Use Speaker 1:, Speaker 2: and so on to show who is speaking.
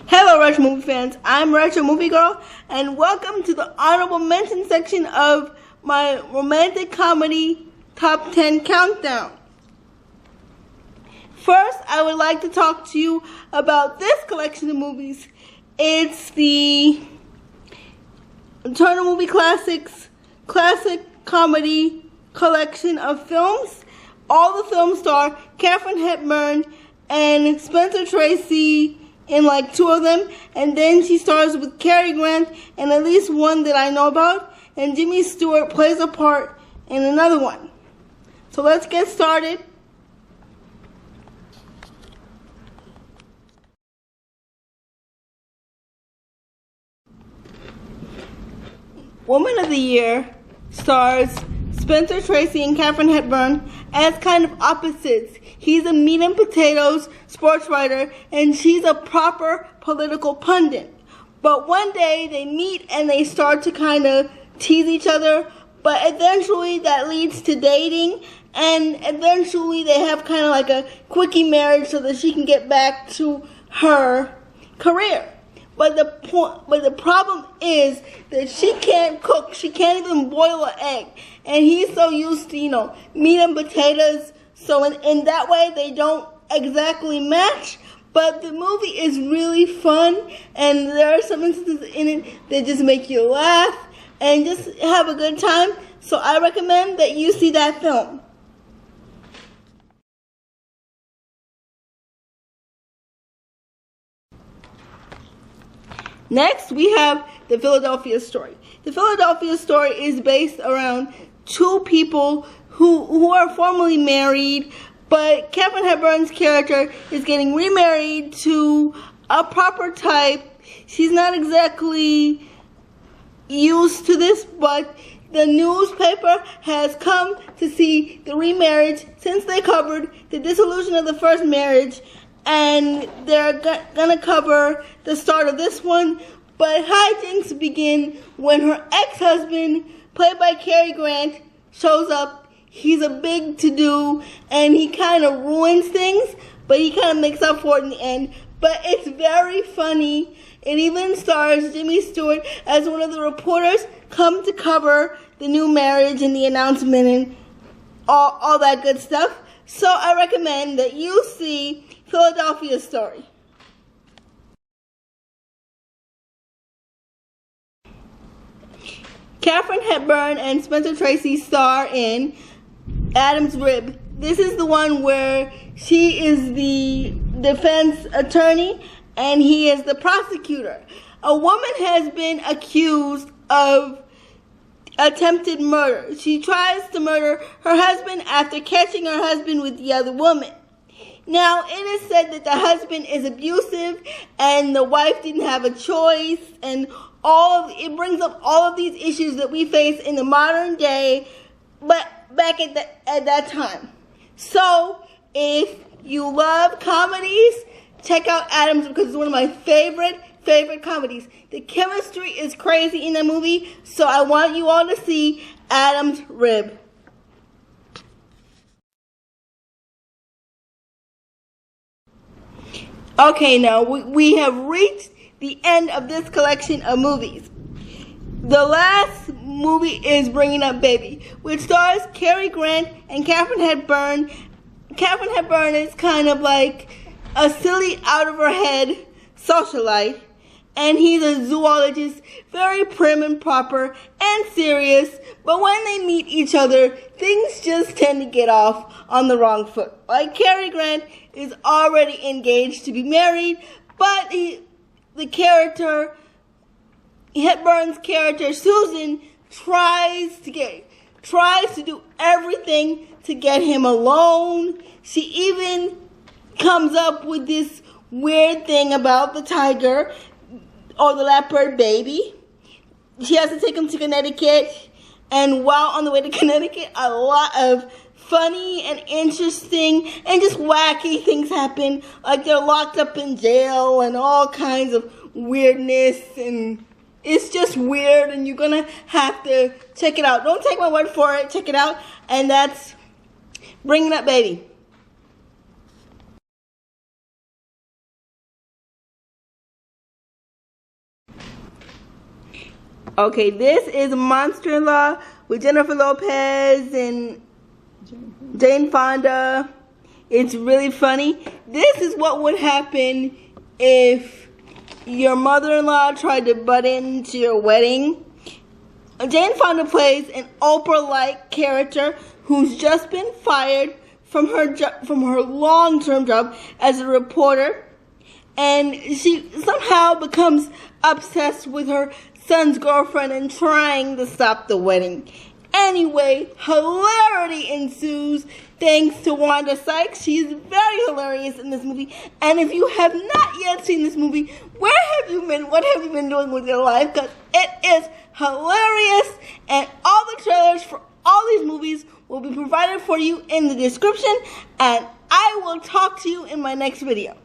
Speaker 1: Hello retro movie fans, I'm Retro Movie Girl and welcome to the honorable mention section of my romantic comedy top 10 countdown. First, I would like to talk to you about this collection of movies. It's the Turner Movie Classics classic comedy collection of films. All the films star Katharine Hepburn and Spencer Tracy in like 2 of them, and then she stars with Cary Grant in at least one that I know about, and James Stewart plays a part in another one. So let's get started. Woman of the Year stars Spencer Tracy and Katharine Hepburn as kind of opposites. He's a meat and potatoes sports writer, and she's a proper political pundit. But one day they meet and they start to kind of tease each other, but eventually that leads to dating, and eventually they have kind of like a quickie marriage so that she can get back to her career. But the problem is that she can't cook. She can't even boil an egg. And he's so used to, meat and potatoes. So in that way, they don't exactly match. But the movie is really fun. And there are some instances in it that just make you laugh and just have a good time. So I recommend that you see that film. Next, we have The Philadelphia Story. The Philadelphia Story is based around 2 people who are formerly married, but Katharine Hepburn's character is getting remarried to a proper type. She's not exactly used to this, but the newspaper has come to see the remarriage since they covered the dissolution of the first marriage, and they're gonna cover the start of this one. But hijinks begin when her ex-husband, played by Cary Grant, shows up. He's a big to-do, and he kind of ruins things, but he kind of makes up for it in the end. But it's very funny. It even stars James Stewart as one of the reporters come to cover the new marriage and the announcement and all that good stuff. So I recommend that you see Philadelphia Story. Katharine Hepburn and Spencer Tracy star in Adam's Rib. This is the one where she is the defense attorney and he is the prosecutor. A woman has been accused of attempted murder. She tries to murder her husband after catching her husband with the other woman. Now, it is said that the husband is abusive and the wife didn't have a choice, and it brings up all of these issues that we face in the modern day, but back at that time. So, if you love comedies, check out Adams because it's one of my favorite comedies. The chemistry is crazy in the movie, so I want you all to see Adam's Rib. Okay, now we have reached the end of this collection of movies. The last movie is Bringing Up Baby, which stars Cary Grant and Katharine Hepburn. Katharine Hepburn is kind of like a silly, out-of-her-head socialite, and he's a zoologist, very prim and proper and serious, but when they meet each other, things just tend to get off on the wrong foot. Like Cary Grant is already engaged to be married, but the character, Hepburn's character, Susan, tries to do everything to get him alone. She even comes up with this weird thing about the tiger or the leopard baby. She has to take him to Connecticut, and while on the way to Connecticut, a lot of funny and interesting and just wacky things happen. Like they're locked up in jail and all kinds of weirdness, and it's just weird, and you're gonna have to check it out. Don't take my word for it, check it out. And that's Bringing Up Baby. Okay, this is MonsterinLaw with Jennifer Lopez and Jane Fonda. It's really funny. This is what would happen if your mother-in-law tried to butt into your wedding. Jane Fonda plays an Oprah-like character who's just been fired from her long-term job as a reporter, and she somehow becomes obsessed with her son's girlfriend and trying to stop the wedding. Anyway, hilarity ensues thanks to Wanda Sykes. She's very hilarious in this movie. And if you have not yet seen this movie, where have you been? What have you been doing with your life? Because it is hilarious. And all the trailers for all these movies will be provided for you in the description. And I will talk to you in my next video.